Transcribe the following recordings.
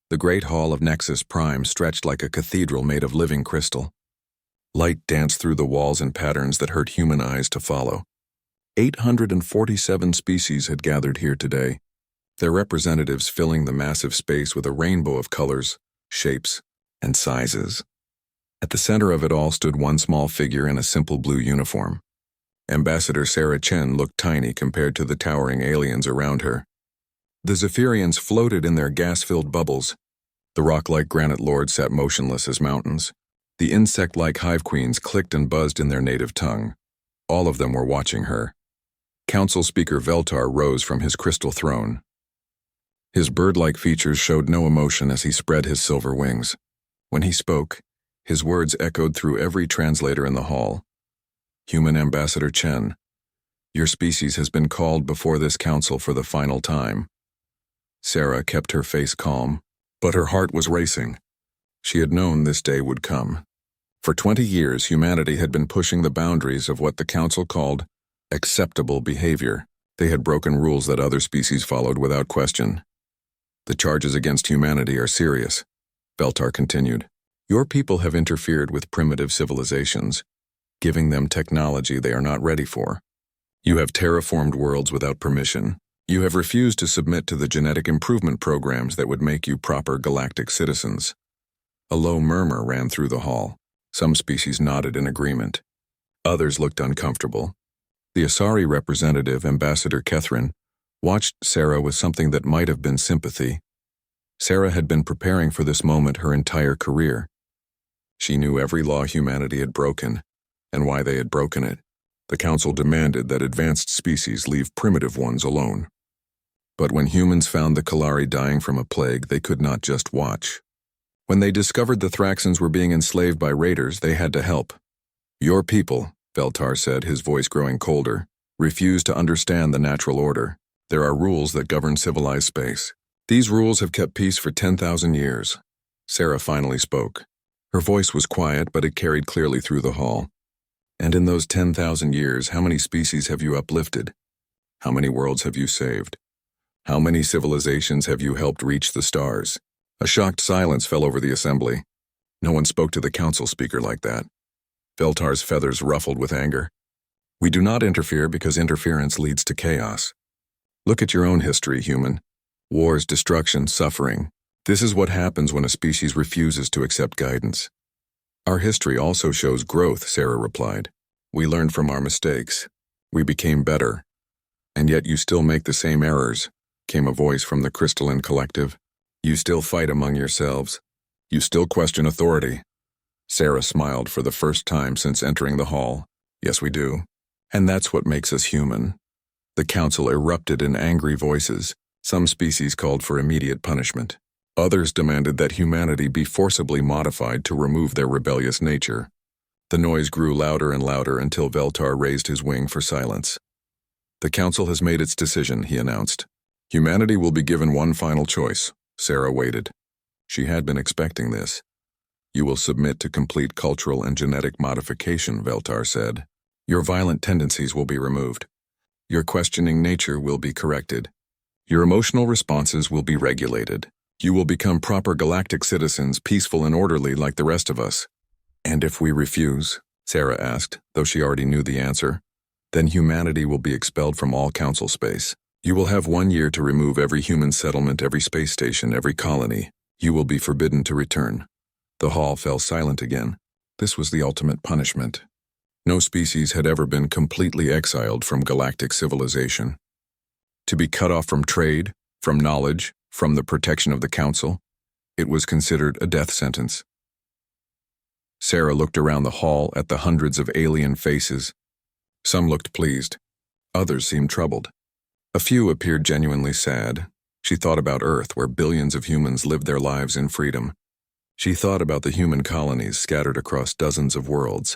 The great hall of Nexus Prime stretched like a cathedral made of living crystal. Light danced through the walls in patterns that hurt human eyes to follow. 847 species had gathered here today, their representatives filling the massive space with a rainbow of colors, shapes, and sizes. At the center of it all stood one small figure in a simple blue uniform. Ambassador Sarah Chen looked tiny compared to the towering aliens around her. The Zephyrians floated in their gas-filled bubbles. The rock-like granite lords sat motionless as mountains. The insect-like hive queens clicked and buzzed in their native tongue. All of them were watching her. Council Speaker Veltar rose from his crystal throne. His bird-like features showed no emotion as he spread his silver wings. When he spoke, his words echoed through every translator in the hall. Human Ambassador Chen, your species has been called before this council for the final time. Sarah kept her face calm, but her heart was racing. She had known this day would come. For 20 years, humanity had been pushing the boundaries of what the council called acceptable behavior. They had broken rules that other species followed without question. The charges against humanity are serious, Veltar continued. Your people have interfered with primitive civilizations, giving them technology they are not ready for. You have terraformed worlds without permission. You have refused to submit to the genetic improvement programs that would make you proper galactic citizens. A low murmur ran through the hall. Some species nodded in agreement. Others looked uncomfortable. The Asari representative, Ambassador Catherine, watched Sarah with something that might have been sympathy. Sarah had been preparing for this moment her entire career. She knew every law humanity had broken, and why they had broken it. The council demanded that advanced species leave primitive ones alone. But when humans found the Kalari dying from a plague, they could not just watch. When they discovered the Thraxans were being enslaved by raiders, they had to help. Your people, Veltar said, his voice growing colder, refuse to understand the natural order. There are rules that govern civilized space. These rules have kept peace for 10,000 years. Sarah finally spoke. Her voice was quiet, but it carried clearly through the hall. And in those 10,000 years, how many species have you uplifted? How many worlds have you saved? How many civilizations have you helped reach the stars? A shocked silence fell over the assembly. No one spoke to the council speaker like that. Veltar's feathers ruffled with anger. We do not interfere because interference leads to chaos. Look at your own history, human. Wars, destruction, suffering. This is what happens when a species refuses to accept guidance. Our history also shows growth, Sarah replied. We learned from our mistakes. We became better. And yet you still make the same errors, came a voice from the crystalline collective. You still fight among yourselves. You still question authority. Sarah smiled for the first time since entering the hall. Yes, we do. And that's what makes us human. The council erupted in angry voices. Some species called for immediate punishment. Others demanded that humanity be forcibly modified to remove their rebellious nature. The noise grew louder and louder until Veltar raised his wing for silence. The council has made its decision, he announced. Humanity will be given one final choice. Sarah waited. She had been expecting this. You will submit to complete cultural and genetic modification, Veltar said. Your violent tendencies will be removed. Your questioning nature will be corrected. Your emotional responses will be regulated. You will become proper galactic citizens, peaceful and orderly like the rest of us. And if we refuse, Sarah asked, though she already knew the answer, then humanity will be expelled from all council space. You will have 1 year to remove every human settlement, every space station, every colony. You will be forbidden to return. The hall fell silent again. This was the ultimate punishment. No species had ever been completely exiled from galactic civilization. To be cut off from trade, from knowledge, from the protection of the council, it was considered a death sentence. Sarah looked around the hall at the hundreds of alien faces. Some looked pleased. Others seemed troubled. A few appeared genuinely sad. She thought about Earth, where billions of humans lived their lives in freedom. She thought about the human colonies scattered across dozens of worlds,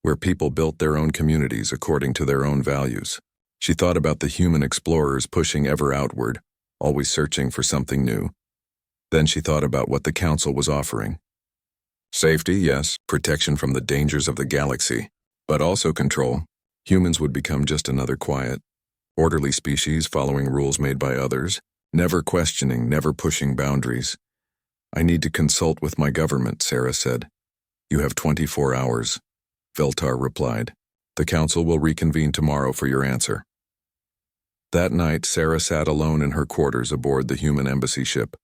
where people built their own communities according to their own values. She thought about the human explorers pushing ever outward, always searching for something new. Then she thought about what the council was offering. Safety, yes, protection from the dangers of the galaxy, but also control. Humans would become just another quiet, orderly species following rules made by others, never questioning, never pushing boundaries. I need to consult with my government, Sarah said. You have 24 hours, Veltar replied. The council will reconvene tomorrow for your answer. That night, Sarah sat alone in her quarters aboard the human embassy ship.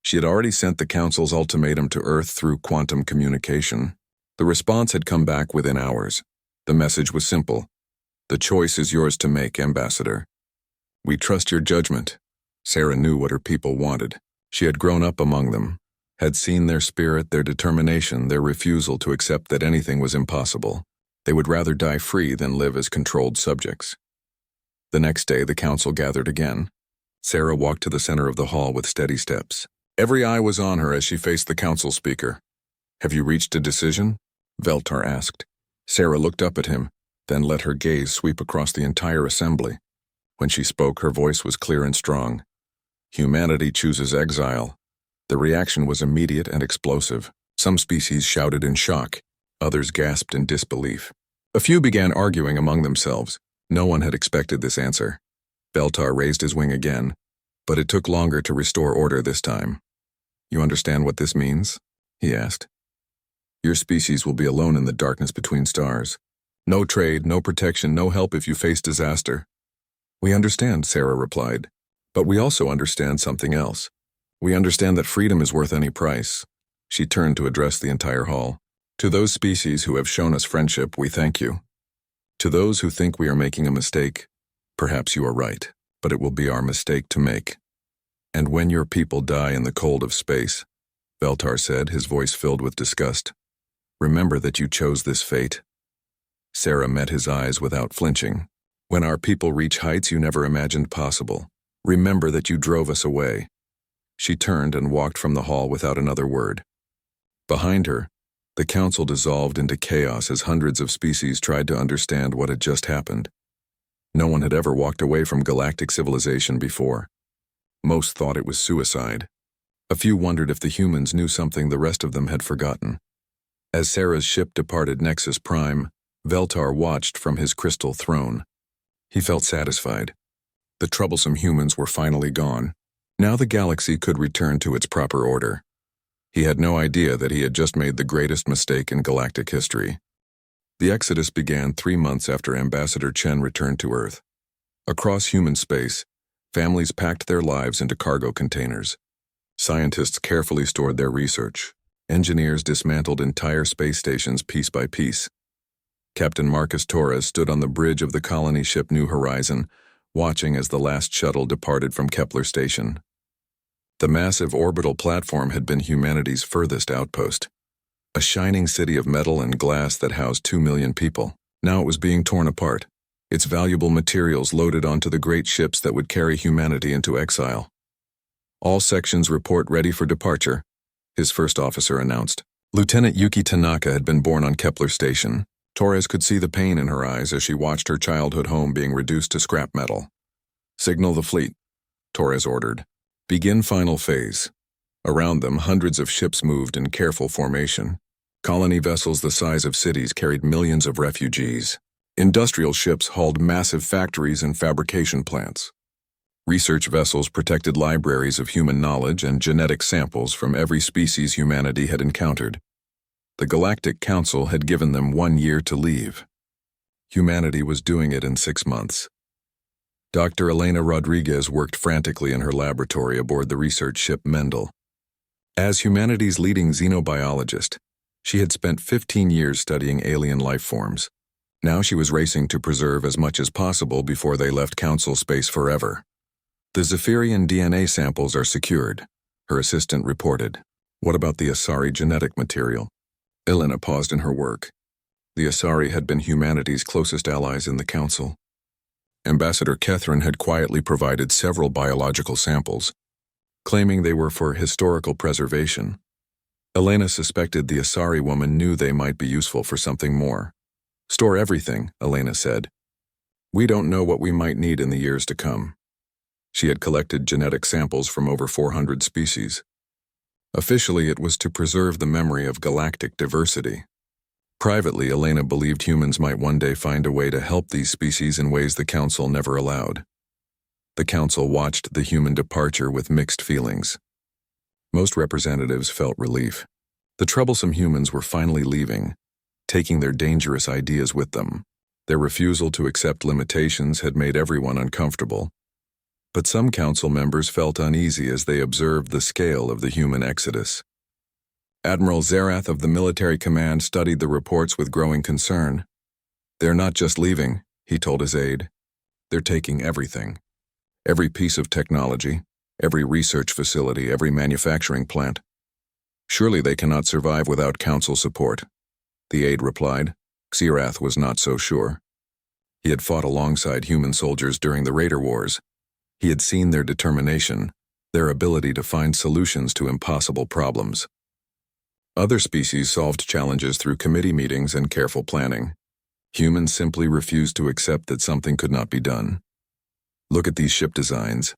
She had already sent the council's ultimatum to Earth through quantum communication. The response had come back within hours. The message was simple. The choice is yours to make, Ambassador. We trust your judgment. Sarah knew what her people wanted. She had grown up among them, had seen their spirit, their determination, their refusal to accept that anything was impossible. They would rather die free than live as controlled subjects. The next day, the council gathered again. Sarah walked to the center of the hall with steady steps. Every eye was on her as she faced the council speaker. Have you reached a decision? Veltar asked. Sarah looked up at him, then let her gaze sweep across the entire assembly. When she spoke, her voice was clear and strong. Humanity chooses exile. The reaction was immediate and explosive. Some species shouted in shock. Others gasped in disbelief. A few began arguing among themselves. No one had expected this answer. Veltar raised his wing again, but it took longer to restore order this time. You understand what this means? He asked. Your species will be alone in the darkness between stars. No trade, no protection, no help if you face disaster. We understand, Sarah replied. But we also understand something else. We understand that freedom is worth any price. She turned to address the entire hall. To those species who have shown us friendship, we thank you. To those who think we are making a mistake, perhaps you are right, but it will be our mistake to make. And when your people die in the cold of space, Veltar said, his voice filled with disgust, remember that you chose this fate. Sarah met his eyes without flinching. When our people reach heights you never imagined possible, remember that you drove us away. She turned and walked from the hall without another word. Behind her, the council dissolved into chaos as hundreds of species tried to understand what had just happened. No one had ever walked away from galactic civilization before. Most thought it was suicide. A few wondered if the humans knew something the rest of them had forgotten. As Sarah's ship departed Nexus Prime, Veltar watched from his crystal throne. He felt satisfied. The troublesome humans were finally gone. Now the galaxy could return to its proper order. He had no idea that he had just made the greatest mistake in galactic history. The exodus began 3 months after Ambassador Chen returned to Earth. Across human space, families packed their lives into cargo containers. Scientists carefully stored their research. Engineers dismantled entire space stations piece by piece. Captain Marcus Torres stood on the bridge of the colony ship New Horizon, watching as the last shuttle departed from Kepler Station. The massive orbital platform had been humanity's furthest outpost. A shining city of metal and glass that housed 2 million people. Now it was being torn apart, its valuable materials loaded onto the great ships that would carry humanity into exile. All sections report ready for departure, his first officer announced. Lieutenant Yuki Tanaka had been born on Kepler Station. Torres could see the pain in her eyes as she watched her childhood home being reduced to scrap metal. Signal the fleet, Torres ordered. Begin final phase. Around them, hundreds of ships moved in careful formation. Colony vessels the size of cities carried millions of refugees. Industrial ships hauled massive factories and fabrication plants. Research vessels protected libraries of human knowledge and genetic samples from every species humanity had encountered. The Galactic Council had given them 1 year to leave. Humanity was doing it in 6 months. Dr. Elena Rodriguez worked frantically in her laboratory aboard the research ship Mendel. As humanity's leading xenobiologist, she had spent 15 years studying alien life forms. Now she was racing to preserve as much as possible before they left Council space forever. The Zephyrian DNA samples are secured, her assistant reported. What about the Asari genetic material? Elena paused in her work. The Asari had been humanity's closest allies in the Council. Ambassador Catherine had quietly provided several biological samples, claiming they were for historical preservation. Elena suspected the Asari woman knew they might be useful for something more. Store everything, Elena said. We don't know what we might need in the years to come. She had collected genetic samples from over 400 species. Officially, it was to preserve the memory of galactic diversity. Privately, Elena believed humans might one day find a way to help these species in ways the Council never allowed. The Council watched the human departure with mixed feelings. Most representatives felt relief. The troublesome humans were finally leaving, taking their dangerous ideas with them. Their refusal to accept limitations had made everyone uncomfortable. But some council members felt uneasy as they observed the scale of the human exodus. Admiral Zerath of the military command studied the reports with growing concern. "They're not just leaving," he told his aide. "They're taking everything. Every piece of technology, every research facility, every manufacturing plant. Surely they cannot survive without council support." The aide replied. Zerath was not so sure. He had fought alongside human soldiers during the Raider Wars. He had seen their determination, their ability to find solutions to impossible problems. Other species solved challenges through committee meetings and careful planning. Humans simply refused to accept that something could not be done. "Look at these ship designs,"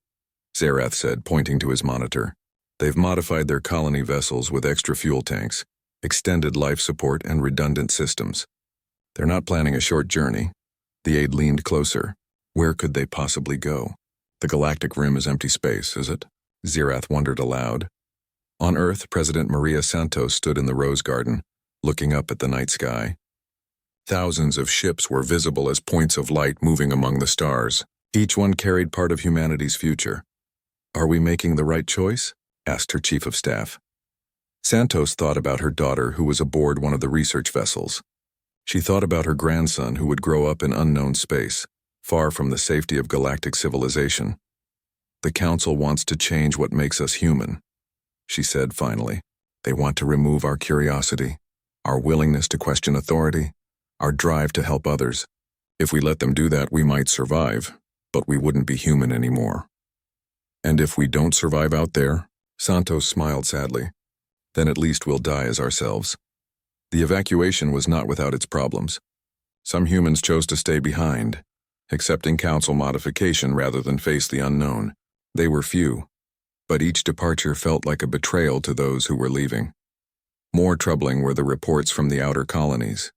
Zerath said, pointing to his monitor. "They've modified their colony vessels with extra fuel tanks, extended life support, and redundant systems. They're not planning a short journey." The aide leaned closer. "Where could they possibly go? The galactic rim is empty space, is it?" Zerath wondered aloud. On Earth, President Maria Santos stood in the Rose Garden, looking up at the night sky. Thousands of ships were visible as points of light moving among the stars. Each one carried part of humanity's future. "Are we making the right choice?" asked her chief of staff. Santos thought about her daughter who was aboard one of the research vessels. She thought about her grandson who would grow up in unknown space, far from the safety of galactic civilization. "The Council wants to change what makes us human," she said finally. "They want to remove our curiosity, our willingness to question authority, our drive to help others. If we let them do that, we might survive, but we wouldn't be human anymore." "And if we don't survive out there," Santos smiled sadly, "then at least we'll die as ourselves." The evacuation was not without its problems. Some humans chose to stay behind, accepting council modification rather than face the unknown. They were few, but each departure felt like a betrayal to those who were leaving. More troubling were the reports from the outer colonies.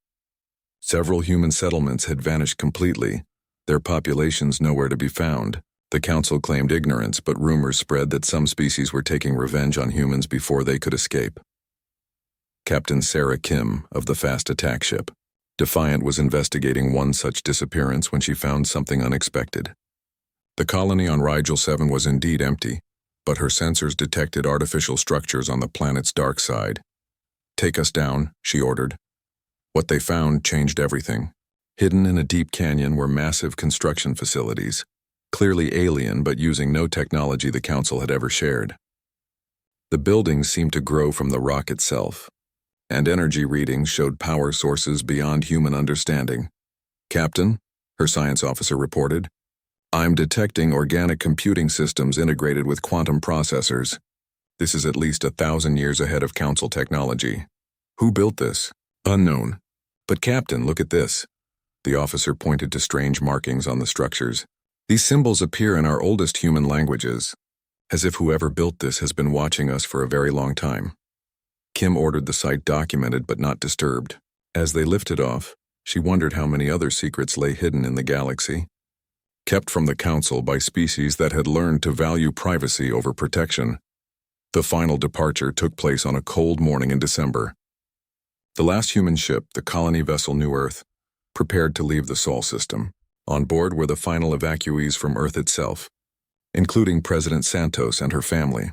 Several human settlements had vanished completely, their populations nowhere to be found. The council claimed ignorance, but rumors spread that some species were taking revenge on humans before they could escape. Captain Sarah Kim of the fast attack ship Defiant was investigating one such disappearance when she found something unexpected. The colony on Rigel 7 was indeed empty, but her sensors detected artificial structures on the planet's dark side. "Take us down," she ordered. What they found changed everything. Hidden in a deep canyon were massive construction facilities, clearly alien but using no technology the Council had ever shared. The buildings seemed to grow from the rock itself, and energy readings showed power sources beyond human understanding. "Captain," her science officer reported, "I'm detecting organic computing systems integrated with quantum processors. This is at least 1,000 years ahead of Council technology. Who built this? Unknown. But Captain, look at this." The officer pointed to strange markings on the structures. "These symbols appear in our oldest human languages, as if whoever built this has been watching us for a very long time." Kim ordered the site documented but not disturbed. As they lifted off, she wondered how many other secrets lay hidden in the galaxy, kept from the Council by species that had learned to value privacy over protection. The final departure took place on a cold morning in December. The last human ship, the colony vessel New Earth, prepared to leave the Sol system. On board were the final evacuees from Earth itself, including President Santos and her family.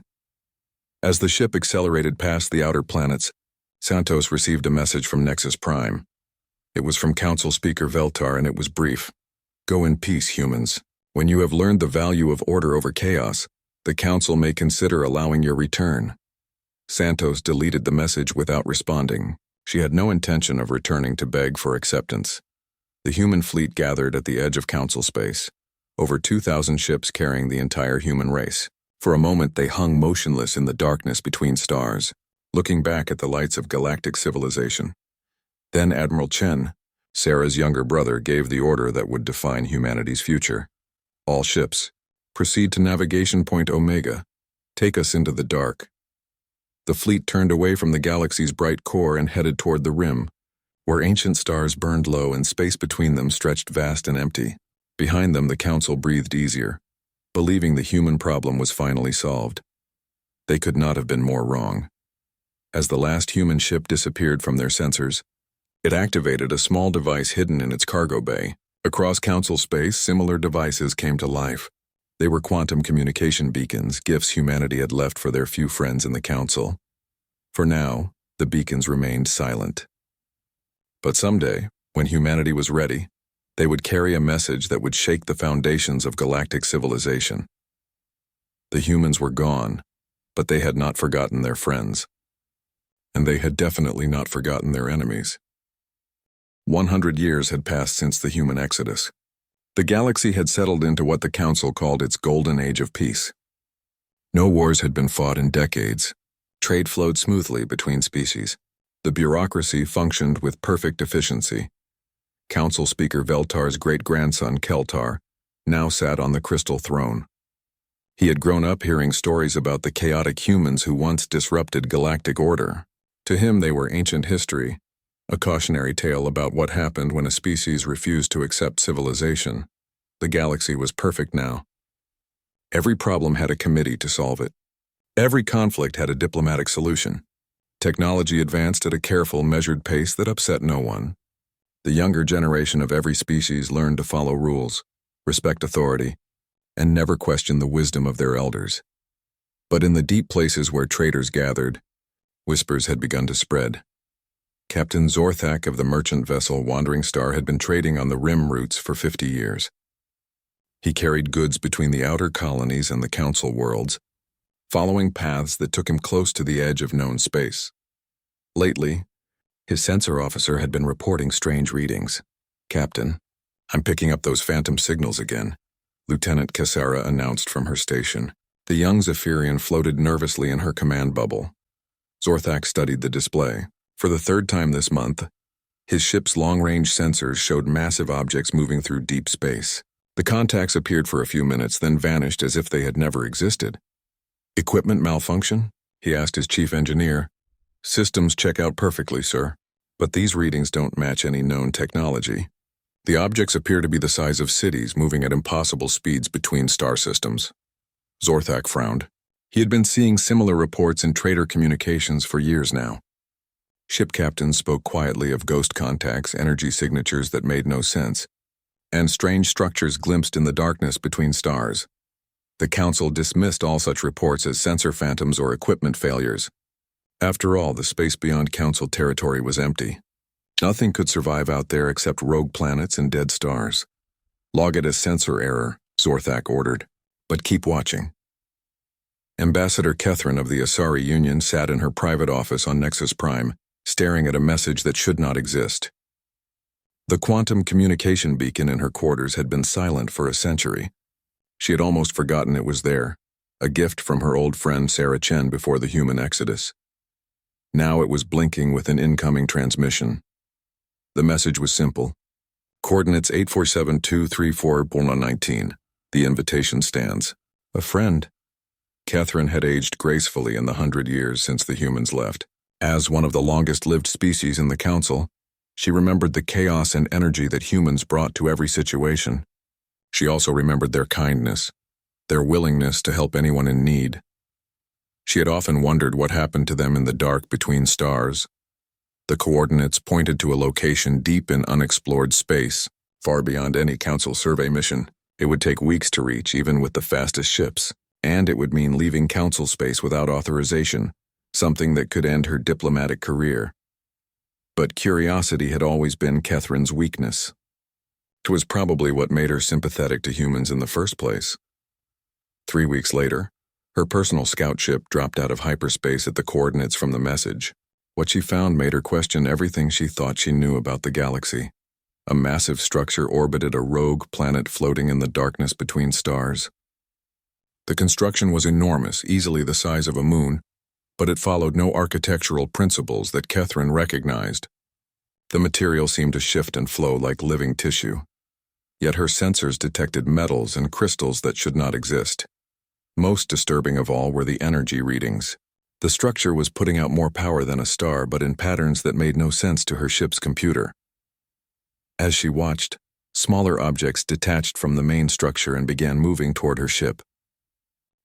As the ship accelerated past the outer planets, Santos received a message from Nexus Prime. It was from Council Speaker Veltar, and it was brief. "Go in peace, humans. When you have learned the value of order over chaos, the Council may consider allowing your return." Santos deleted the message without responding. She had no intention of returning to beg for acceptance. The human fleet gathered at the edge of Council space, over 2,000 ships carrying the entire human race. For a moment they hung motionless in the darkness between stars, looking back at the lights of galactic civilization. Then Admiral Chen, Sarah's younger brother, gave the order that would define humanity's future. "All ships, proceed to navigation point Omega. Take us into the dark." The fleet turned away from the galaxy's bright core and headed toward the rim, where ancient stars burned low and space between them stretched vast and empty. Behind them the Council breathed easier, believing the human problem was finally solved. They could not have been more wrong. As the last human ship disappeared from their sensors, it activated a small device hidden in its cargo bay. Across Council space, similar devices came to life. They were quantum communication beacons, gifts humanity had left for their few friends in the Council. For now, the beacons remained silent. But someday, when humanity was ready, they would carry a message that would shake the foundations of galactic civilization. The humans were gone, but they had not forgotten their friends. And they had definitely not forgotten their enemies. 100 years had passed since the human exodus. The galaxy had settled into what the Council called its golden age of peace. No wars had been fought in decades. Trade flowed smoothly between species. The bureaucracy functioned with perfect efficiency. Council Speaker Veltar's great-grandson Keltar now sat on the crystal throne. He had grown up hearing stories about the chaotic humans who once disrupted galactic order. To him they were ancient history, a cautionary tale about what happened when a species refused to accept civilization. The galaxy was perfect now. Every problem had a committee to solve it. Every conflict had a diplomatic solution. Technology advanced at a careful, measured pace that upset no one. The younger generation of every species learned to follow rules, respect authority, and never question the wisdom of their elders. But in the deep places where traders gathered, whispers had begun to spread. Captain Zorthak of the merchant vessel Wandering Star had been trading on the rim routes for 50 years. He carried goods between the outer colonies and the Council worlds, following paths that took him close to the edge of known space. Lately, his sensor officer had been reporting strange readings. "Captain, I'm picking up those phantom signals again," Lieutenant Cassara announced from her station. The young Zephyrian floated nervously in her command bubble. Zorthak studied the display. For the third time this month, his ship's long-range sensors showed massive objects moving through deep space. The contacts appeared for a few minutes, then vanished as if they had never existed. "Equipment malfunction?" he asked his chief engineer. "Systems check out perfectly, sir. But these readings don't match any known technology. The objects appear to be the size of cities moving at impossible speeds between star systems." Zorthak frowned. He had been seeing similar reports in trader communications for years now. Ship captains spoke quietly of ghost contacts, energy signatures that made no sense, and strange structures glimpsed in the darkness between stars. The Council dismissed all such reports as sensor phantoms or equipment failures. After all, the space beyond Council territory was empty. Nothing could survive out there except rogue planets and dead stars. "Log it as sensor error," Zorthak ordered, "but keep watching." Ambassador Kethryn of the Asari Union sat in her private office on Nexus Prime, staring at a message that should not exist. The quantum communication beacon in her quarters had been silent for a century. She had almost forgotten it was there, a gift from her old friend Sarah Chen before the human exodus. Now it was blinking with an incoming transmission. The message was simple. Coordinates 847234-19. The invitation stands. A friend. Kethryn had aged gracefully in the 100 years since the humans left. As one of the longest-lived species in the Council, she remembered the chaos and energy that humans brought to every situation. She also remembered their kindness, their willingness to help anyone in need. She had often wondered what happened to them in the dark between stars. The coordinates pointed to a location deep in unexplored space, far beyond any Council survey mission. It would take weeks to reach, even with the fastest ships, and it would mean leaving Council space without authorization, something that could end her diplomatic career. But curiosity had always been Kethryn's weakness. It was probably what made her sympathetic to humans in the first place. 3 weeks later, her personal scout ship dropped out of hyperspace at the coordinates from the message. What she found made her question everything she thought she knew about the galaxy. A massive structure orbited a rogue planet floating in the darkness between stars. The construction was enormous, easily the size of a moon, but it followed no architectural principles that Kethryn recognized. The material seemed to shift and flow like living tissue. Yet her sensors detected metals and crystals that should not exist. Most disturbing of all were the energy readings. The structure was putting out more power than a star, but in patterns that made no sense to her ship's computer. As she watched, smaller objects detached from the main structure and began moving toward her ship.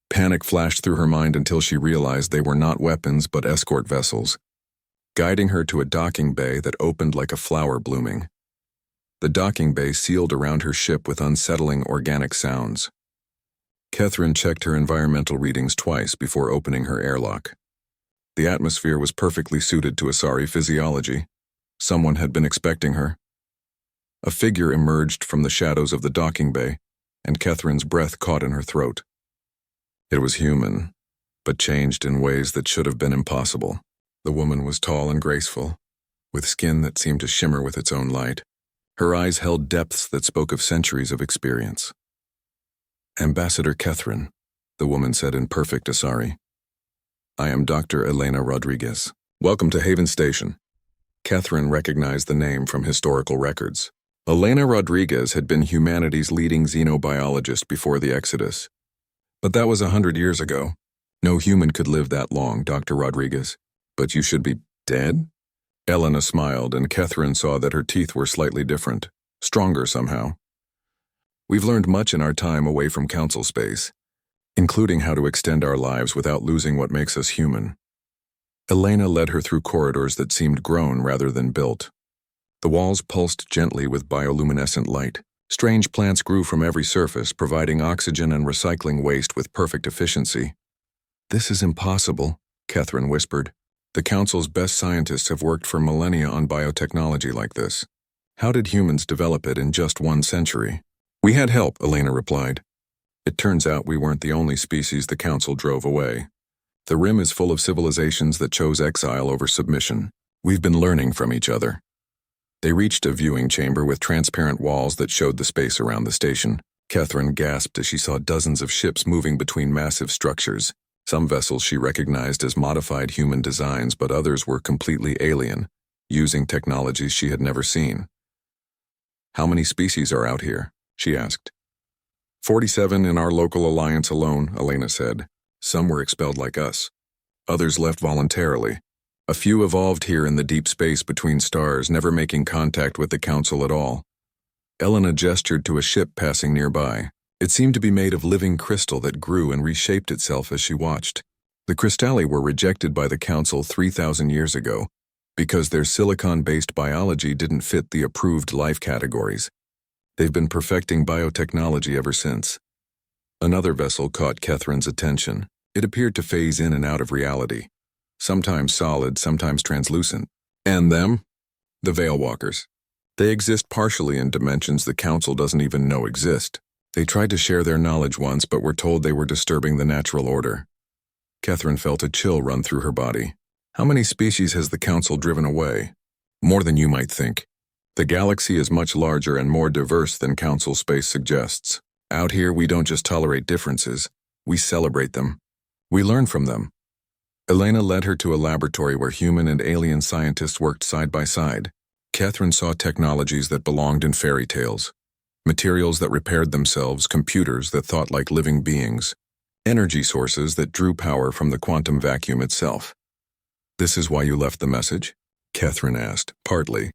Panic flashed through her mind until she realized they were not weapons but escort vessels, guiding her to a docking bay that opened like a flower blooming. The docking bay sealed around her ship with unsettling organic sounds. Catherine checked her environmental readings twice before opening her airlock. The atmosphere was perfectly suited to Asari physiology. Someone had been expecting her. A figure emerged from the shadows of the docking bay, and Catherine's breath caught in her throat. It was human, but changed in ways that should have been impossible. The woman was tall and graceful, with skin that seemed to shimmer with its own light. Her eyes held depths that spoke of centuries of experience. "Ambassador Catherine," the woman said in perfect Asari. "I am Dr. Elena Rodriguez. Welcome to Haven Station." Catherine recognized the name from historical records. Elena Rodriguez had been humanity's leading xenobiologist before the Exodus. But that was 100 years ago. No human could live that long, Dr. Rodriguez. But you should be dead? Elena smiled, and Catherine saw that her teeth were slightly different, stronger somehow. "We've learned much in our time away from council space, including how to extend our lives without losing what makes us human." Elena led her through corridors that seemed grown rather than built. The walls pulsed gently with bioluminescent light. Strange plants grew from every surface, providing oxygen and recycling waste with perfect efficiency. "This is impossible," Catherine whispered. "The Council's best scientists have worked for millennia on biotechnology like this. How did humans develop it in just 1 century?" "We had help," Elena replied. "It turns out we weren't the only species the Council drove away. The Rim is full of civilizations that chose exile over submission. We've been learning from each other." They reached a viewing chamber with transparent walls that showed the space around the station. Catherine gasped as she saw dozens of ships moving between massive structures. Some vessels she recognized as modified human designs, but others were completely alien, using technologies she had never seen. "How many species are out here?" she asked. 47 in our local alliance alone," Elena said. "Some were expelled like us. Others left voluntarily. A few evolved here in the deep space between stars, never making contact with the Council at all." Elena gestured to a ship passing nearby. It seemed to be made of living crystal that grew and reshaped itself as she watched. The Crystalli were rejected by the Council 3,000 years ago because their silicon-based biology didn't fit the approved life categories. They've been perfecting biotechnology ever since. Another vessel caught Catherine's attention. It appeared to phase in and out of reality, sometimes solid, sometimes translucent. "And them?" "The Veil Walkers. They exist partially in dimensions the Council doesn't even know exist. They tried to share their knowledge once, but were told they were disturbing the natural order." Catherine felt a chill run through her body. "How many species has the Council driven away?" "More than you might think. The galaxy is much larger and more diverse than Council space suggests. Out here, we don't just tolerate differences, we celebrate them. We learn from them." Elena led her to a laboratory where human and alien scientists worked side by side. Catherine saw technologies that belonged in fairy tales. Materials that repaired themselves, computers that thought like living beings, energy sources that drew power from the quantum vacuum itself. "This is why you left the message?" Catherine asked, partly.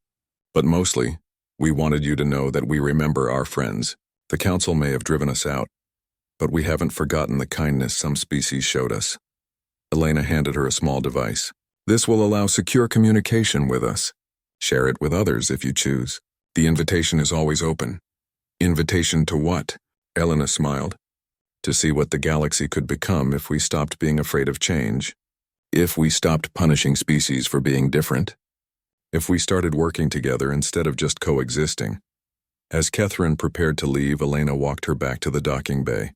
"But mostly, we wanted you to know that we remember our friends. The Council may have driven us out, but we haven't forgotten the kindness some species showed us." Elena handed her a small device. "This will allow secure communication with us. Share it with others if you choose. The invitation is always open." "Invitation to what?" Elena smiled. "To see what the galaxy could become if we stopped being afraid of change. If we stopped punishing species for being different. If we started working together instead of just coexisting." As Catherine prepared to leave, Elena walked her back to the docking bay.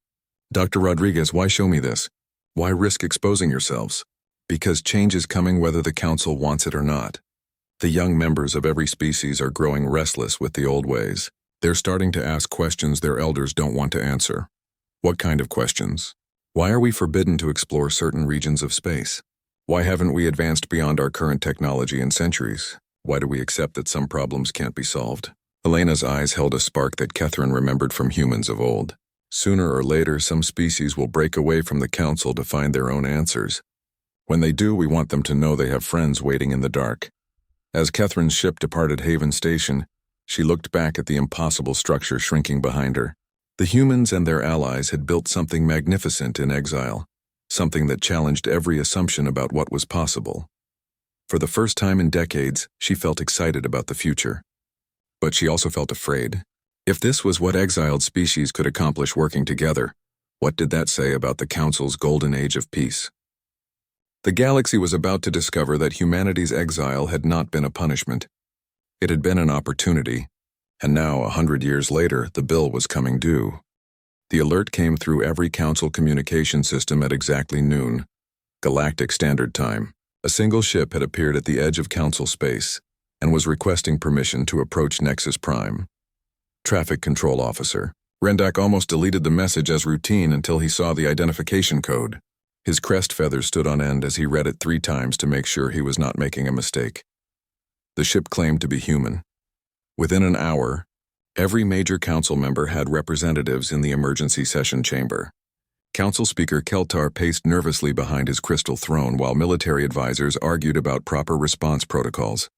"Dr. Rodriguez, why show me this? Why risk exposing yourselves?" "Because change is coming whether the Council wants it or not. The young members of every species are growing restless with the old ways. They're starting to ask questions their elders don't want to answer." "What kind of questions?" "Why are we forbidden to explore certain regions of space? Why haven't we advanced beyond our current technology in centuries? Why do we accept that some problems can't be solved?" Elena's eyes held a spark that Catherine remembered from humans of old. Sooner or later, some species will break away from the Council to find their own answers. When they do, we want them to know they have friends waiting in the dark. As Catherine's ship departed Haven Station, she looked back at the impossible structure shrinking behind her. The humans and their allies had built something magnificent in exile, something that challenged every assumption about what was possible. For the first time in decades, she felt excited about the future. But she also felt afraid. If this was what exiled species could accomplish working together, what did that say about the Council's golden age of peace? The galaxy was about to discover that humanity's exile had not been a punishment. It had been an opportunity, and now, 100 years later, the bill was coming due. The alert came through every Council communication system at exactly noon, Galactic Standard Time. A single ship had appeared at the edge of Council space and was requesting permission to approach Nexus Prime. Traffic Control Officer. Rendak almost deleted the message as routine until he saw the identification code. His crest feathers stood on end as he read it 3 times to make sure he was not making a mistake. The ship claimed to be human. Within an hour, every major council member had representatives in the emergency session chamber. Council Speaker Keltar paced nervously behind his crystal throne while military advisors argued about proper response protocols.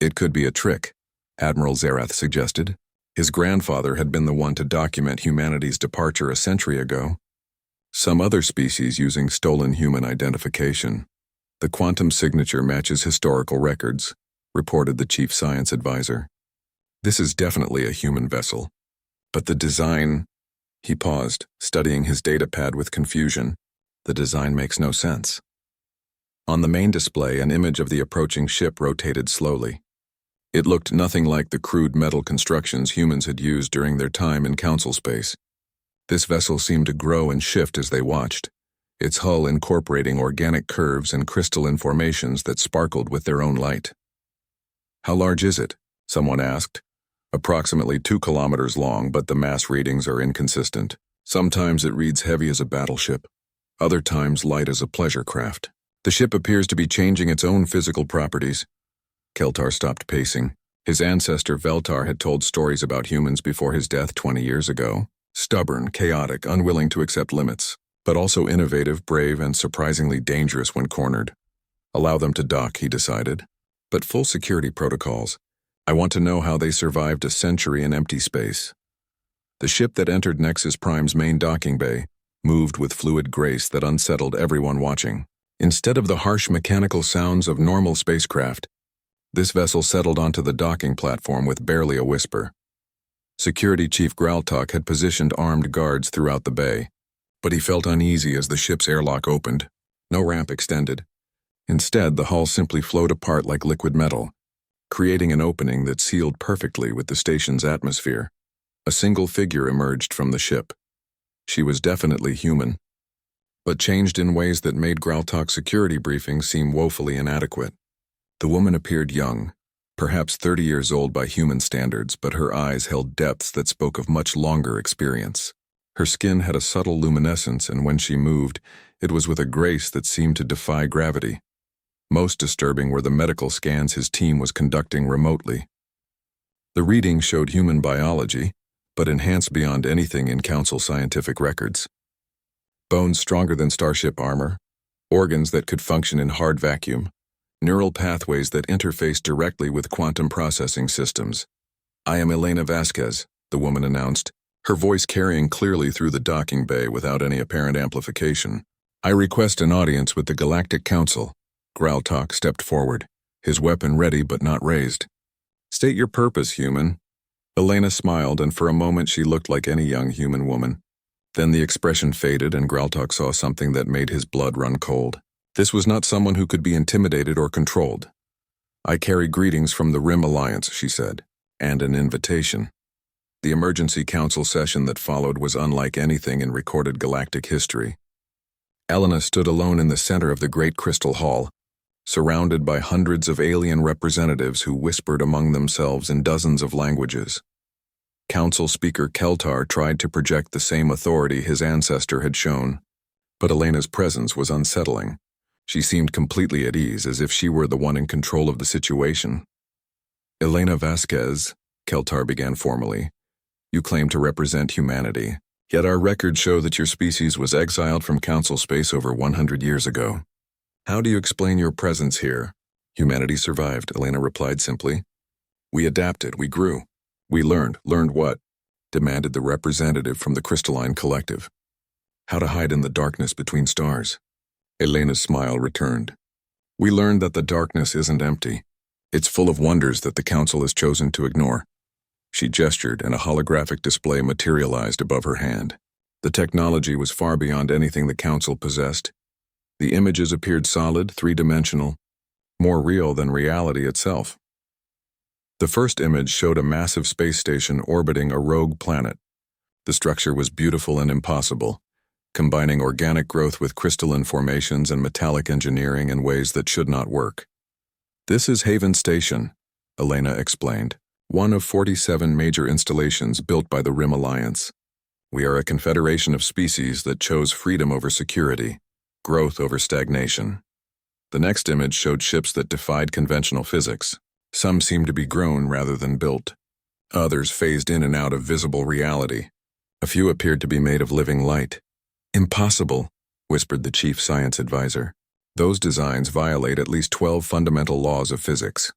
It could be a trick, Admiral Zerath suggested. His grandfather had been the one to document humanity's departure a century ago. Some other species using stolen human identification. The quantum signature matches historical records, reported the chief science advisor. This is definitely a human vessel. But the design... He paused, studying his datapad with confusion. The design makes no sense. On the main display, an image of the approaching ship rotated slowly. It looked nothing like the crude metal constructions humans had used during their time in Council space. This vessel seemed to grow and shift as they watched, its hull incorporating organic curves and crystalline formations that sparkled with their own light. "How large is it?" someone asked. "Approximately 2 kilometers long, but the mass readings are inconsistent. Sometimes it reads heavy as a battleship, other times light as a pleasure craft. The ship appears to be changing its own physical properties." Keltar stopped pacing. His ancestor Veltar had told stories about humans before his death 20 years ago. Stubborn, chaotic, unwilling to accept limits, but also innovative, brave, and surprisingly dangerous when cornered. Allow them to dock, he decided. But full security protocols. I want to know how they survived a century in empty space. The ship that entered Nexus Prime's main docking bay moved with fluid grace that unsettled everyone watching. Instead of the harsh mechanical sounds of normal spacecraft, this vessel settled onto the docking platform with barely a whisper. Security Chief Graltok had positioned armed guards throughout the bay, but he felt uneasy as the ship's airlock opened. No ramp extended. Instead, the hull simply flowed apart like liquid metal, creating an opening that sealed perfectly with the station's atmosphere. A single figure emerged from the ship. She was definitely human, but changed in ways that made Graltok's security briefing seem woefully inadequate. The woman appeared young, perhaps 30 years old by human standards, but her eyes held depths that spoke of much longer experience. Her skin had a subtle luminescence, and when she moved, it was with a grace that seemed to defy gravity. Most disturbing were the medical scans his team was conducting remotely. The readings showed human biology, but enhanced beyond anything in Council scientific records. Bones stronger than starship armor, organs that could function in hard vacuum, neural pathways that interface directly with quantum processing systems. "I am Elena Vasquez," the woman announced, her voice carrying clearly through the docking bay without any apparent amplification. "I request an audience with the Galactic Council." Graltok stepped forward, his weapon ready but not raised. "State your purpose, human." Elena smiled, and for a moment she looked like any young human woman. Then the expression faded, and Graltok saw something that made his blood run cold. This was not someone who could be intimidated or controlled. "I carry greetings from the Rim Alliance," she said, "and an invitation." The emergency council session that followed was unlike anything in recorded galactic history. Elena stood alone in the center of the great crystal hall, surrounded by hundreds of alien representatives who whispered among themselves in dozens of languages. Council Speaker Keltar tried to project the same authority his ancestor had shown, but Elena's presence was unsettling. She seemed completely at ease, as if she were the one in control of the situation. "Elena Vasquez," Keltar began formally, "you claim to represent humanity, yet our records show that your species was exiled from Council space over 100 years ago. How do you explain your presence here?" "Humanity survived," Elena replied simply. "We adapted, we grew. We learned. Learned what?" demanded the representative from the crystalline collective. How to hide in the darkness between stars. Elena's smile returned. We learned that the darkness isn't empty. It's full of wonders that the Council has chosen to ignore. She gestured, and a holographic display materialized above her hand. The technology was far beyond anything the Council possessed. The images appeared solid, three-dimensional, more real than reality itself. The first image showed a massive space station orbiting a rogue planet. The structure was beautiful and impossible, combining organic growth with crystalline formations and metallic engineering in ways that should not work. This is Haven Station, Elena explained, one of 47 major installations built by the Rim Alliance. We are a confederation of species that chose freedom over security, growth over stagnation. The next image showed ships that defied conventional physics. Some seemed to be grown rather than built. Others phased in and out of visible reality. A few appeared to be made of living light. Impossible, whispered the chief science advisor. Those designs violate at least 12 fundamental laws of physics.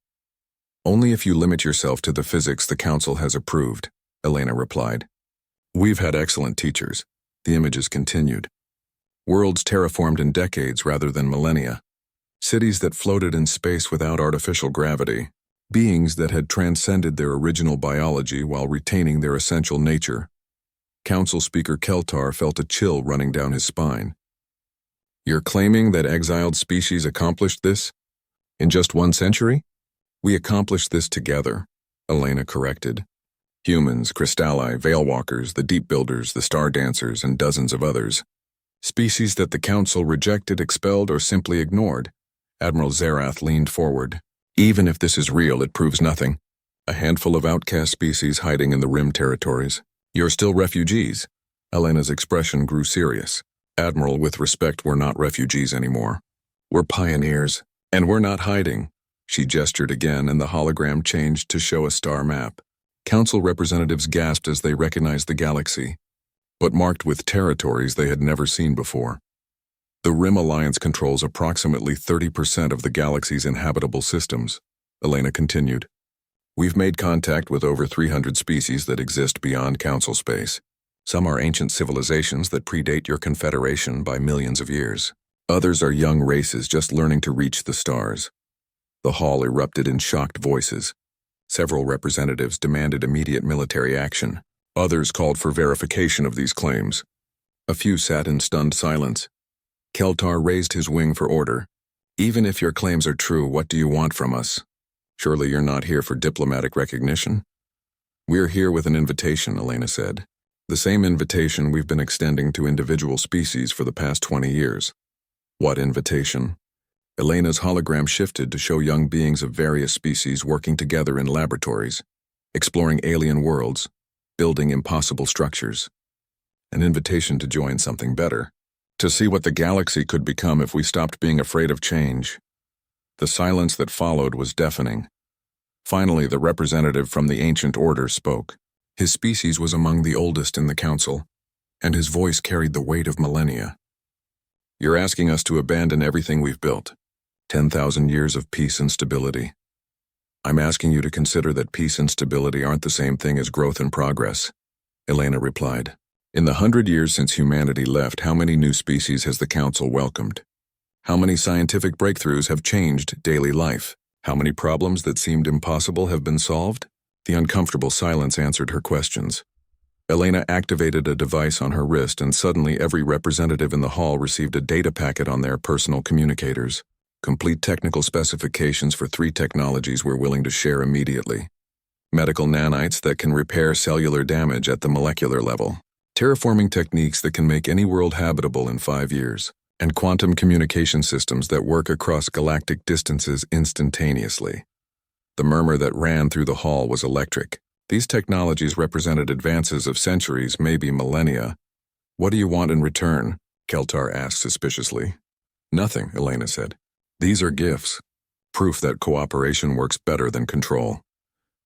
Only if you limit yourself to the physics the Council has approved, Elena replied. We've had excellent teachers, the images continued. Worlds terraformed in decades rather than millennia. Cities that floated in space without artificial gravity. Beings that had transcended their original biology while retaining their essential nature. Council Speaker Keltar felt a chill running down his spine. You're claiming that exiled species accomplished this? In just 1 century? We accomplished this together, Elena corrected. Humans, Crystalli, Veilwalkers, the Deep Builders, the Star Dancers, and dozens of others. Species that the Council rejected, expelled, or simply ignored. Admiral Zerath leaned forward. Even if this is real, it proves nothing. A handful of outcast species hiding in the Rim territories. You're still refugees. Elena's expression grew serious. Admiral, with respect, we're not refugees anymore. We're pioneers, and we're not hiding. She gestured again, and the hologram changed to show a star map. Council representatives gasped as they recognized the galaxy, but marked with territories they had never seen before. The Rim Alliance controls approximately 30% of the galaxy's inhabitable systems, Elena continued. We've made contact with over 300 species that exist beyond Council space. Some are ancient civilizations that predate your confederation by millions of years. Others are young races just learning to reach the stars. The hall erupted in shocked voices. Several representatives demanded immediate military action. Others called for verification of these claims. A few sat in stunned silence. Keltar raised his wing for order. Even if your claims are true, what do you want from us? Surely you're not here for diplomatic recognition? We're here with an invitation, Elena said. The same invitation we've been extending to individual species for the past 20 years. What invitation? Elena's hologram shifted to show young beings of various species working together in laboratories, exploring alien worlds, building impossible structures. An invitation to join something better. To see what the galaxy could become if we stopped being afraid of change. The silence that followed was deafening. Finally, the representative from the Ancient Order spoke. His species was among the oldest in the Council, and his voice carried the weight of millennia. You're asking us to abandon everything we've built. 10,000 years of peace and stability. I'm asking you to consider that peace and stability aren't the same thing as growth and progress, Elena replied. In the 100 years since humanity left, how many new species has the Council welcomed? How many scientific breakthroughs have changed daily life? How many problems that seemed impossible have been solved? The uncomfortable silence answered her questions. Elena activated a device on her wrist, and suddenly every representative in the hall received a data packet on their personal communicators. Complete technical specifications for 3 technologies we're willing to share immediately. Medical nanites that can repair cellular damage at the molecular level. Terraforming techniques that can make any world habitable in 5 years. And quantum communication systems that work across galactic distances instantaneously. The murmur that ran through the hall was electric. These technologies represented advances of centuries, maybe millennia. What do you want in return? Keltar asked suspiciously. Nothing, Elena said. These are gifts. Proof that cooperation works better than control.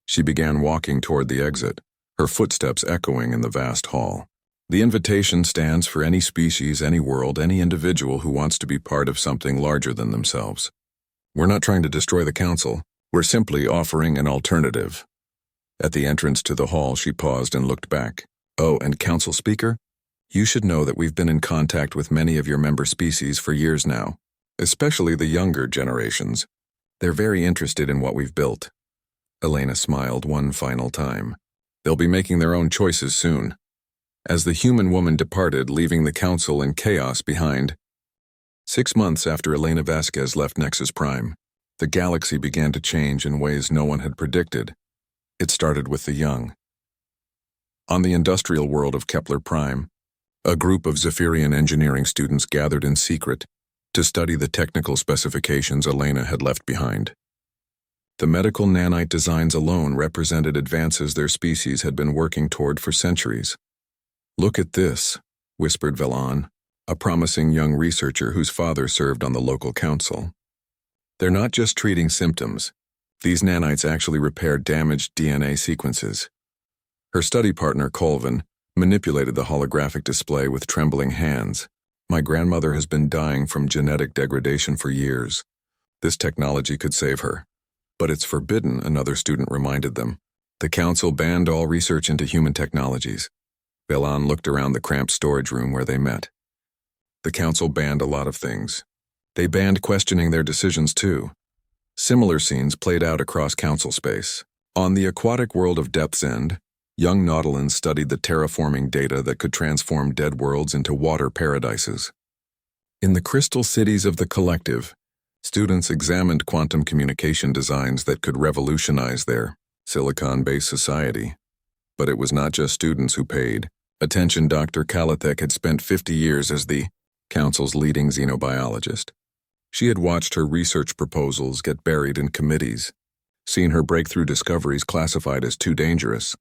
She began walking toward the exit, her footsteps echoing in the vast hall. The invitation stands for any species, any world, any individual who wants to be part of something larger than themselves. We're not trying to destroy the Council. We're simply offering an alternative. At the entrance to the hall, she paused and looked back. "Oh, and Council Speaker? You should know that we've been in contact with many of your member species for years now, especially the younger generations. They're very interested in what we've built." Elena smiled one final time. "They'll be making their own choices soon." As the human woman departed, leaving the council in chaos behind. 6 months after Elena Vasquez left Nexus Prime, the galaxy began to change in ways no one had predicted. It started with the young. On the industrial world of Kepler Prime, a group of Zephyrian engineering students gathered in secret to study the technical specifications Elena had left behind. The medical nanite designs alone represented advances their species had been working toward for centuries. "Look at this," whispered Velan, a promising young researcher whose father served on the local council. "They're not just treating symptoms. These nanites actually repair damaged DNA sequences." Her study partner, Colvin, manipulated the holographic display with trembling hands. "My grandmother has been dying from genetic degradation for years. This technology could save her. But it's forbidden," another student reminded them. "The council banned all research into human technologies." Velan looked around the cramped storage room where they met. "The council banned a lot of things. They banned questioning their decisions too." Similar scenes played out across council space. On the aquatic world of Depth's End, young Nautiloans studied the terraforming data that could transform dead worlds into water paradises. In the crystal cities of the collective, students examined quantum communication designs that could revolutionize their silicon-based society. But it was not just students who paid attention. Dr. Kalathek had spent 50 years as the council's leading xenobiologist. She had watched her research proposals get buried in committees, seen her breakthrough discoveries classified as too dangerous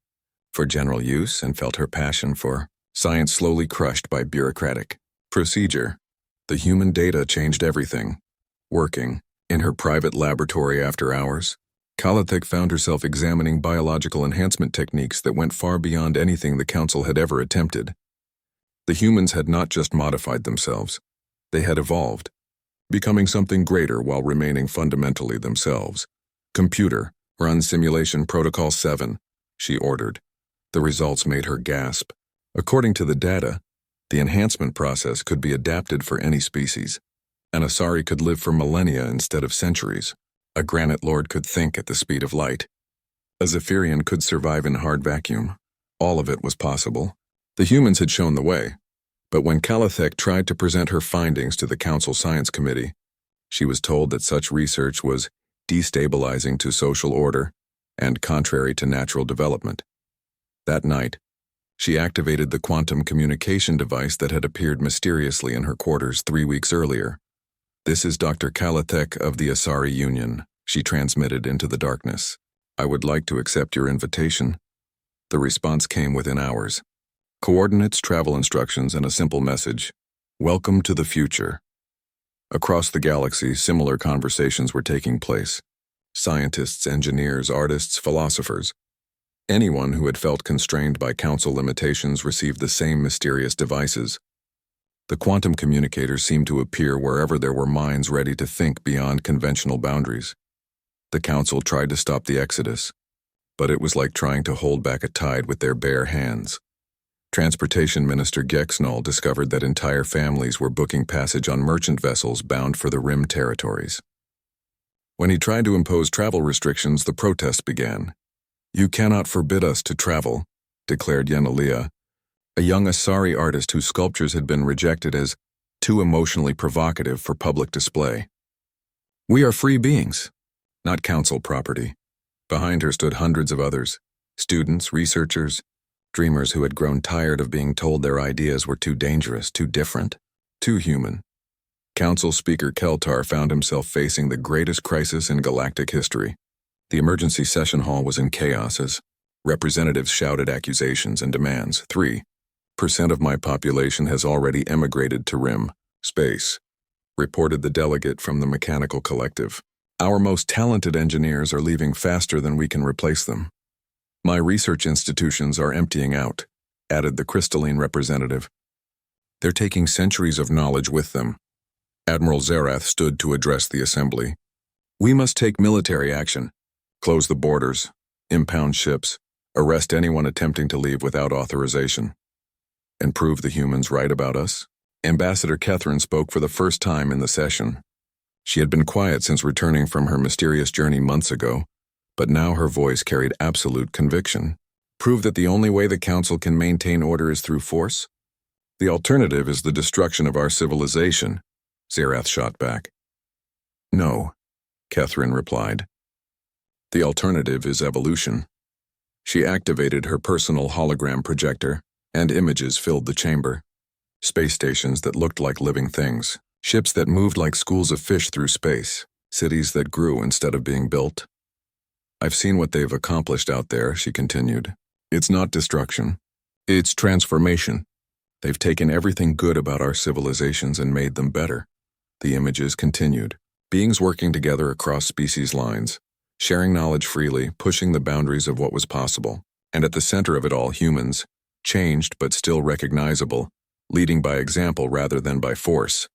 for general use, and felt her passion for science slowly crushed by bureaucratic procedure. The human data changed everything. Working in her private laboratory after hours, Kalathek found herself examining biological enhancement techniques that went far beyond anything the council had ever attempted. The humans had not just modified themselves, they had evolved, becoming something greater while remaining fundamentally themselves. "Computer, run simulation protocol 7, she ordered. The results made her gasp. According to the data, the enhancement process could be adapted for any species. An Asari could live for millennia instead of centuries. A Granite Lord could think at the speed of light. A Zephyrian could survive in hard vacuum. All of it was possible. The humans had shown the way. But when Kalathek tried to present her findings to the Council Science Committee, she was told that such research was destabilizing to social order and contrary to natural development. That night, she activated the quantum communication device that had appeared mysteriously in her quarters 3 weeks earlier. "This is Dr. Kalathek of the Asari Union," she transmitted into the darkness. "I would like to accept your invitation." The response came within hours. Coordinates, travel instructions, and a simple message: "Welcome to the future." Across the galaxy, similar conversations were taking place. Scientists, engineers, artists, philosophers. Anyone who had felt constrained by council limitations received the same mysterious devices. The quantum communicators seemed to appear wherever there were minds ready to think beyond conventional boundaries. The council tried to stop the exodus, but it was like trying to hold back a tide with their bare hands. Transportation Minister Gexnall discovered that entire families were booking passage on merchant vessels bound for the Rim territories. When he tried to impose travel restrictions, the protests began. "You cannot forbid us to travel," declared Yenelia, a young Asari artist whose sculptures had been rejected as too emotionally provocative for public display. "We are free beings, not council property." Behind her stood hundreds of others, students, researchers, dreamers who had grown tired of being told their ideas were too dangerous, too different, too human. Council Speaker Keltar found himself facing the greatest crisis in galactic history. The emergency session hall was in chaos as representatives shouted accusations and demands. 3% of my population has already emigrated to Rim, space, reported the delegate from the mechanical collective. Our most talented engineers are leaving faster than we can replace them. My research institutions are emptying out, added the crystalline representative. They're taking centuries of knowledge with them. Admiral Zerath stood to address the assembly. We must take military action. Close the borders, impound ships, arrest anyone attempting to leave without authorization, and prove the humans right about us. Ambassador Catherine spoke for the first time in the session. She had been quiet since returning from her mysterious journey months ago, but now her voice carried absolute conviction. Prove that the only way the Council can maintain order is through force? The alternative is the destruction of our civilization, Zerath shot back. No, Catherine replied. The alternative is evolution. She activated her personal hologram projector, and images filled the chamber. Space stations that looked like living things, ships that moved like schools of fish through space, cities that grew instead of being built. I've seen what they've accomplished out there, she continued. It's not destruction. It's transformation. They've taken everything good about our civilizations and made them better. The images continued. Beings working together across species lines, sharing knowledge freely, pushing the boundaries of what was possible. And at the center of it all, humans, changed but still recognizable, leading by example rather than by force.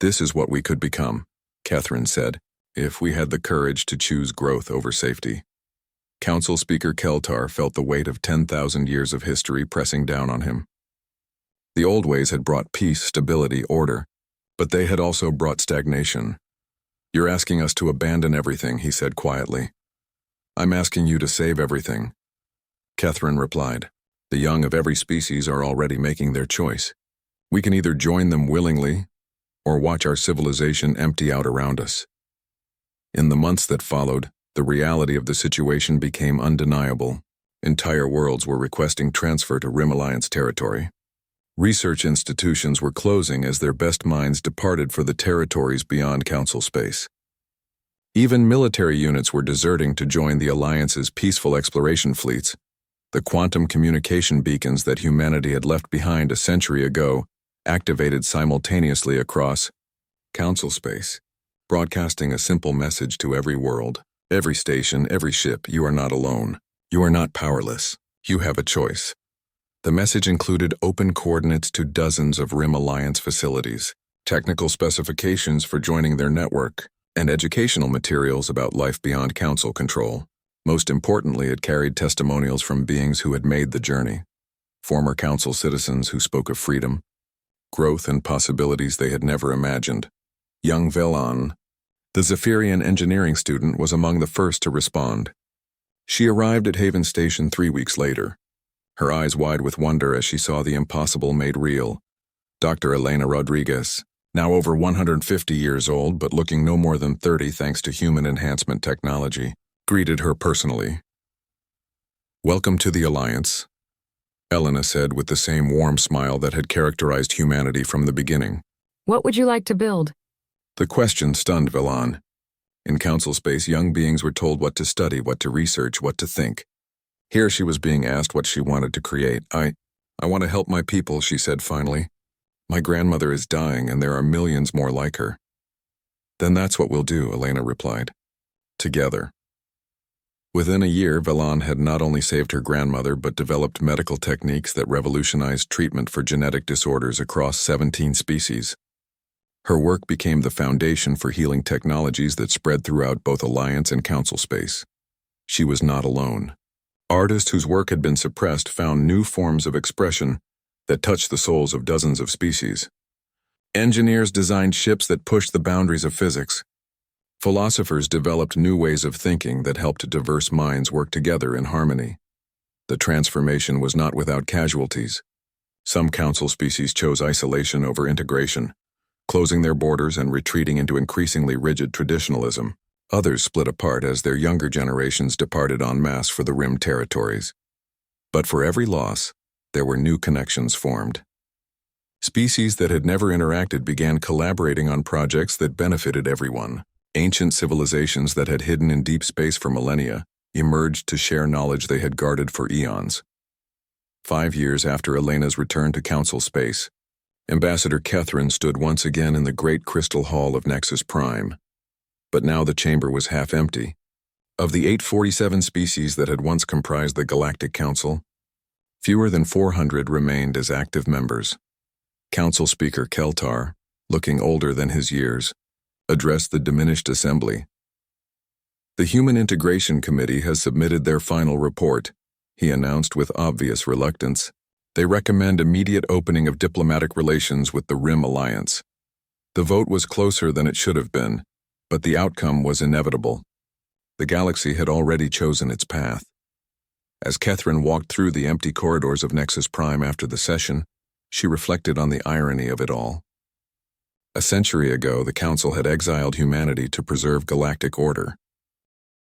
This is what we could become, Catherine said, if we had the courage to choose growth over safety. Council Speaker Keltar felt the weight of 10,000 years of history pressing down on him. The old ways had brought peace, stability, order, but they had also brought stagnation. You're asking us to abandon everything, he said quietly. I'm asking you to save everything. Catherine replied. The young of every species are already making their choice. We can either join them willingly, or watch our civilization empty out around us. In the months that followed, the reality of the situation became undeniable. Entire worlds were requesting transfer to Rim Alliance territory. Research institutions were closing as their best minds departed for the territories beyond Council space. Even military units were deserting to join the Alliance's peaceful exploration fleets. The quantum communication beacons that humanity had left behind a century ago activated simultaneously across Council space, broadcasting a simple message to every world, every station, every ship: you are not alone. You are not powerless. You have a choice. The message included open coordinates to dozens of Rim Alliance facilities, technical specifications for joining their network, and educational materials about life beyond Council control. Most importantly, it carried testimonials from beings who had made the journey, former Council citizens who spoke of freedom, growth, and possibilities they had never imagined. Young Velan, the Zephyrian engineering student, was among the first to respond. She arrived at Haven Station 3 weeks later, her eyes wide with wonder as she saw the impossible made real. Dr. Elena Rodriguez, now over 150 years old but looking no more than 30 thanks to human enhancement technology, greeted her personally. Welcome to the Alliance, Elena said with the same warm smile that had characterized humanity from the beginning. What would you like to build? The question stunned Velan. In Council space, young beings were told what to study, what to research, what to think. Here she was being asked what she wanted to create. I want to help my people, she said finally. My grandmother is dying and there are millions more like her. Then that's what we'll do, Elena replied. Together. Within a year, Velan had not only saved her grandmother but developed medical techniques that revolutionized treatment for genetic disorders across 17 species. Her work became the foundation for healing technologies that spread throughout both Alliance and Council space. She was not alone. Artists whose work had been suppressed found new forms of expression that touched the souls of dozens of species. Engineers designed ships that pushed the boundaries of physics. Philosophers developed new ways of thinking that helped diverse minds work together in harmony. The transformation was not without casualties. Some Council species chose isolation over integration, closing their borders and retreating into increasingly rigid traditionalism. Others split apart as their younger generations departed en masse for the Rim territories. But for every loss, there were new connections formed. Species that had never interacted began collaborating on projects that benefited everyone. Ancient civilizations that had hidden in deep space for millennia emerged to share knowledge they had guarded for eons. 5 years after Elena's return to Council space, Ambassador Catherine stood once again in the great crystal hall of Nexus Prime. But now the chamber was half empty. Of the 847 species that had once comprised the Galactic Council, fewer than 400 remained as active members. Council Speaker Keltar, looking older than his years, addressed the diminished assembly. The Human Integration Committee has submitted their final report, he announced with obvious reluctance. They recommend immediate opening of diplomatic relations with the Rim Alliance. The vote was closer than it should have been, but the outcome was inevitable. The galaxy had already chosen its path. As Kethryn walked through the empty corridors of Nexus Prime after the session, she reflected on the irony of it all. A century ago, the Council had exiled humanity to preserve galactic order.